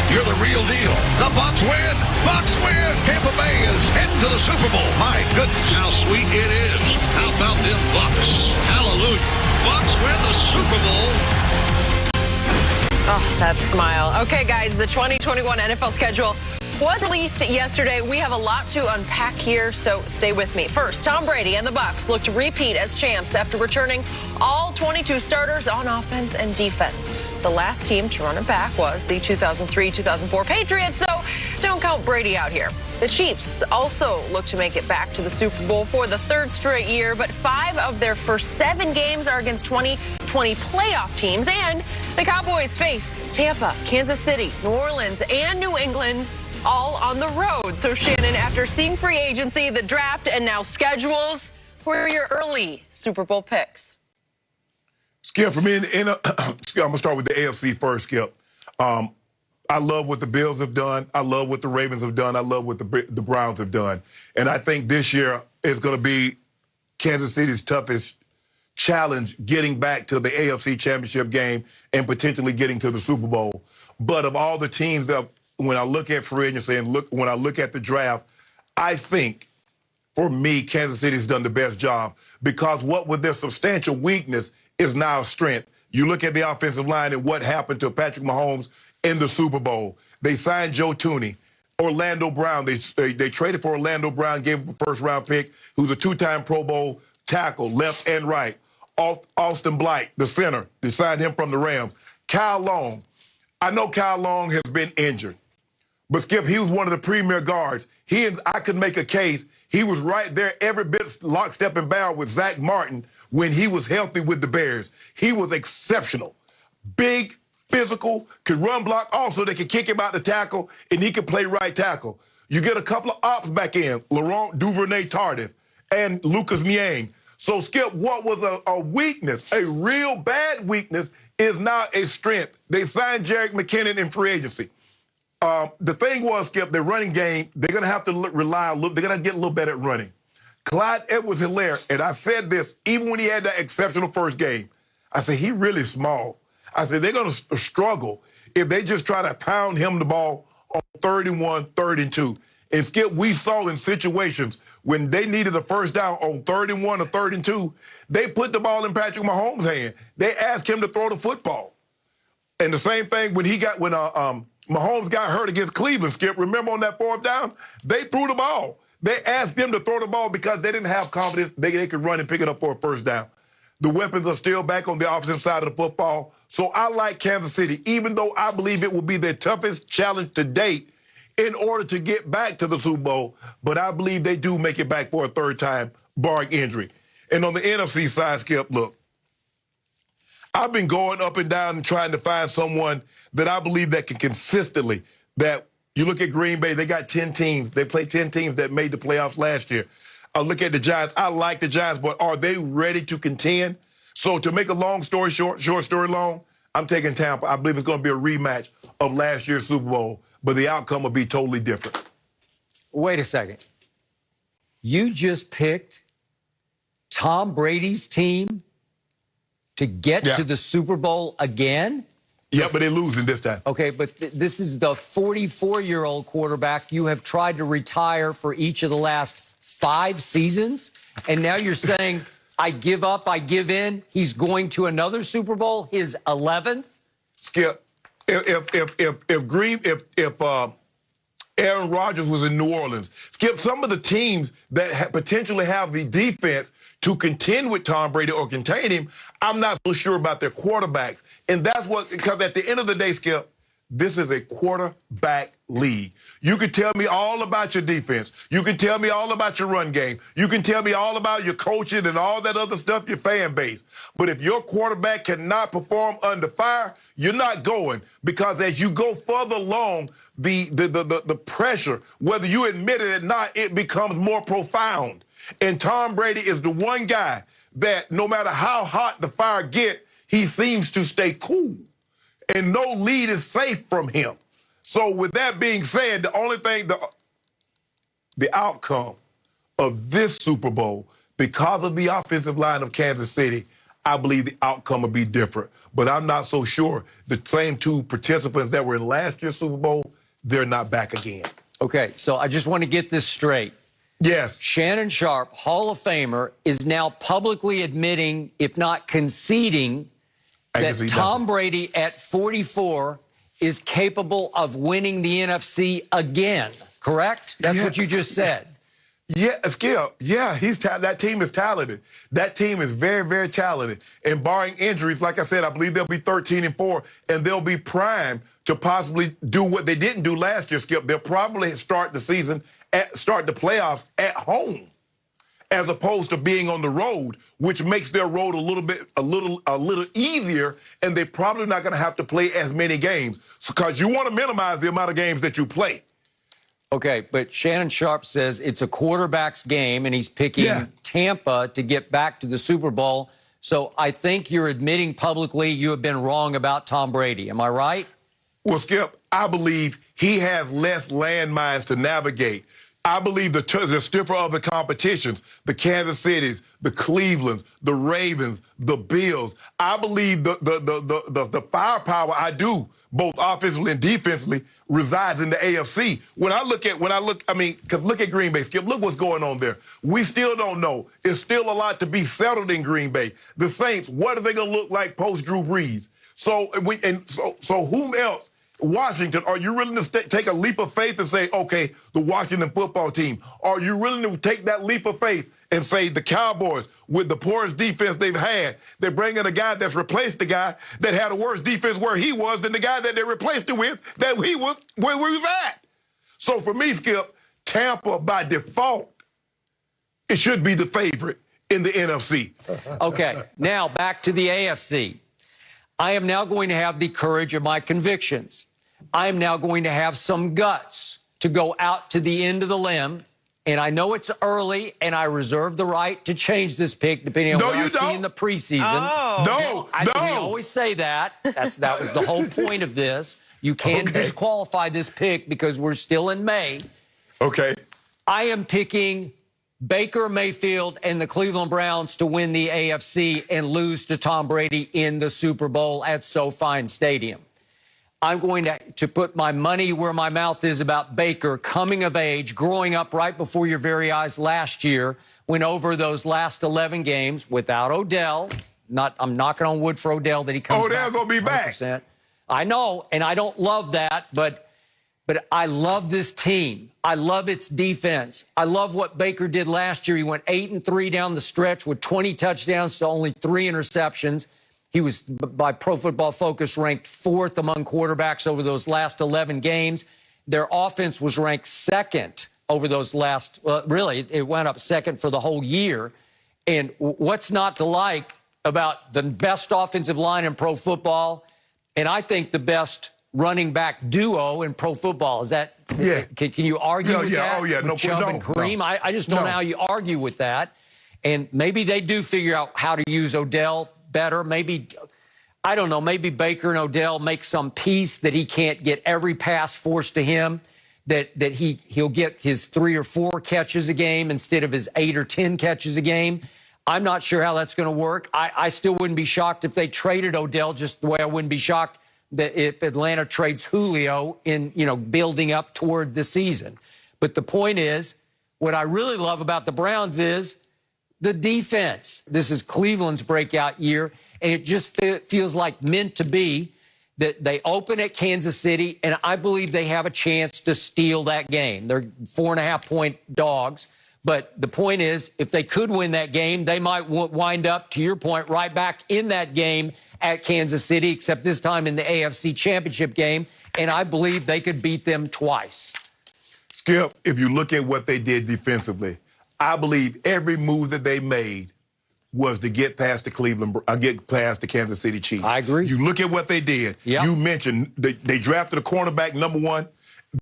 You're the real deal. The Bucs win. Bucs win. Tampa Bay is heading to the Super Bowl. My goodness, how sweet it is. How about them Bucs? Hallelujah. Bucs win the Super Bowl. Oh, that smile. Okay, guys, the 2021 NFL schedule was released yesterday. We have a lot to unpack here, so stay with me. First, Tom Brady and the Bucs look to repeat as champs after returning all 22 starters on offense and defense. The last team to run it back was the 2003-2004 Patriots, so don't count Brady out here. The Chiefs also look to make it back to the Super Bowl for the third straight year, but 5 of their first 7 games are against 2020 playoff teams, and the Cowboys face Tampa, Kansas City, New Orleans, and New England, all on the road. So, Shannon, after seeing free agency, the draft, and now schedules, who are your early Super Bowl picks? Skip, for me, I'm going to start with the AFC first, Skip. I love what the Bills have done. I love what the Ravens have done. I love what the Browns have done. And I think this year is going to be Kansas City's toughest challenge, getting back to the AFC Championship game and potentially getting to the Super Bowl. But of all the teams that, when I look at free agency and when I look at the draft, I think, for me, Kansas City's done the best job, because what with their substantial weakness is now strength. You look at the offensive line and what happened to Patrick Mahomes in the Super Bowl. They signed Joe Tooney. Orlando Brown, they traded for Orlando Brown, gave him a first-round pick, who's a 2-time Pro Bowl tackle, left and right. Austin Blight, the center, they signed him from the Rams. Kyle Long, I know Kyle Long has been injured, but Skip, he was one of the premier guards. I could make a case. He was right there every bit lockstep and barrel with Zach Martin when he was healthy with the Bears. He was exceptional. Big, physical, could run block. Also, they could kick him out the tackle, and he could play right tackle. You get a couple of ops back in, Laurent Duvernay-Tardif and Lucas Niang. So, Skip, what was a weakness, a real bad weakness, is now a strength. They signed Jerick McKinnon in free agency. The thing was, Skip, their running game, they're going to have to rely a little, they're going to get a little better at running. Clyde Edwards-Helaire, and I said this even when he had that exceptional first game, I said, he really small. I said, they're going to struggle if they just try to pound him the ball on 31, 32. And Skip, we saw in situations when they needed a first down on 31 or 32, they put the ball in Patrick Mahomes' hand. They asked him to throw the football. And the same thing when Mahomes got hurt against Cleveland, Skip, remember on that 4th down? They threw the ball. They asked them to throw the ball because they didn't have confidence they could run and pick it up for a first down. The weapons are still back on the offensive side of the football. So I like Kansas City, even though I believe it will be their toughest challenge to date in order to get back to the Super Bowl. But I believe they do make it back for a third time, barring injury. And on the NFC side, Skip, look, I've been going up and down and trying to find someone that I believe that can consistently, that you look at Green Bay, they got 10 teams. They played 10 teams that made the playoffs last year. I look at the Giants. I like the Giants, but are they ready to contend? So to make a long story short story long, I'm taking Tampa. I believe it's going to be a rematch of last year's Super Bowl, but the outcome will be totally different. Wait a second. You just picked Tom Brady's team to get to the Super Bowl again? Yeah, but they're losing this time. Okay, but this is the 44-year-old quarterback you have tried to retire for each of the last 5 seasons, and now you're saying, I give up, I give in. He's going to another Super Bowl, his 11th? Skip, if Aaron Rodgers was in New Orleans, Skip, some of the teams that potentially have the defense to contend with Tom Brady or contain him, I'm not so sure about their quarterbacks. And that's because at the end of the day, Skip, this is a quarterback league. You can tell me all about your defense. You can tell me all about your run game. You can tell me all about your coaching and all that other stuff, your fan base. But if your quarterback cannot perform under fire, you're not going. Because as you go further along, the pressure, whether you admit it or not, it becomes more profound. And Tom Brady is the one guy that no matter how hot the fire gets, he seems to stay cool. And no lead is safe from him. So with that being said, the only thing, the outcome of this Super Bowl, because of the offensive line of Kansas City, I believe the outcome will be different. But I'm not so sure the same two participants that were in last year's Super Bowl, they're not back again. Okay, so I just want to get this straight. Yes. Shannon Sharpe, Hall of Famer, is now publicly admitting, if not conceding, that Tom Brady at 44 is capable of winning the NFC again, correct? That's what you just said. Yeah, Skip. Yeah, that team is talented. That team is very, very talented. And barring injuries, like I said, I believe they'll be 13-4, and they'll be primed to possibly do what they didn't do last year, Skip. They'll probably start the season, start the playoffs at home, as opposed to being on the road, which makes their road a little easier, and they're probably not going to have to play as many games because you want to minimize the amount of games that you play. Okay, but Shannon Sharpe says it's a quarterback's game, and he's picking Tampa to get back to the Super Bowl. So I think you're admitting publicly you have been wrong about Tom Brady. Am I right? Well, Skip, I believe he has less landmines to navigate. I believe the stiffer of the competitions, the Kansas Cities, the Clevelands, the Ravens, the Bills. I believe the firepower I do, both offensively and defensively, resides in the AFC. Because look at Green Bay, Skip. Look what's going on there. We still don't know. It's still a lot to be settled in Green Bay. The Saints, what are they going to look like post Drew Brees? So whom else? Washington, are you willing to take a leap of faith and say, okay, the Washington football team? Are you willing to take that leap of faith and say the Cowboys, with the poorest defense they've had, they're bringing a guy that's replaced the guy that had a worse defense where he was than the guy that they replaced it with, that he was where he was at? So for me, Skip, Tampa, by default, it should be the favorite in the NFC. Okay, now back to the AFC. I am now going to have the courage of my convictions. I am now going to have some guts to go out to the end of the limb. And I know it's early, and I reserve the right to change this pick depending on what I see in the preseason. Oh. We always say that. That was the whole point of this. You can't disqualify this pick because we're still in May. Okay. I am picking Baker Mayfield and the Cleveland Browns to win the AFC and lose to Tom Brady in the Super Bowl at SoFi Stadium. I'm going to put my money where my mouth is about Baker coming of age, growing up right before your very eyes last year, went over those last 11 games without Odell. I'm knocking on wood for Odell that he comes back. Odell's going to be 100%. back. I know, and I don't love that, but I love this team. I love its defense. I love what Baker did last year. He went 8-3 down the stretch with 20 touchdowns to only 3 interceptions. He was, by Pro Football Focus, ranked 4th among quarterbacks over those last 11 games. Their offense was ranked 2nd over those last, really, it went up 2nd for the whole year. And what's not to like about the best offensive line in pro football, and I think the best running back duo in pro football? Is that, can you argue with that? Oh, yeah. With Chubb and Kareem? I just don't know how you argue with that. And maybe they do figure out how to use Odell better. Maybe, I don't know, maybe Baker and Odell make some peace that he can't get every pass forced to him, that he'll get his 3 or 4 catches a game instead of his 8 or 10 catches a game. I'm not sure how that's going to work. I still wouldn't be shocked if they traded Odell, just the way I wouldn't be shocked that if Atlanta trades Julio in, building up toward the season. But the point is, what I really love about the Browns is the defense. This is Cleveland's breakout year, and it just feels like meant to be that they open at Kansas City, and I believe they have a chance to steal that game. They're 4.5-point dogs. But the point is, if they could win that game, they might wind up, to your point, right back in that game at Kansas City, except this time in the AFC Championship game, and I believe they could beat them twice. Skip, if you look at what they did defensively, I believe every move that they made was to get past the Kansas City Chiefs. I agree. You look at what they did. Yep. You mentioned they drafted a cornerback, number 1.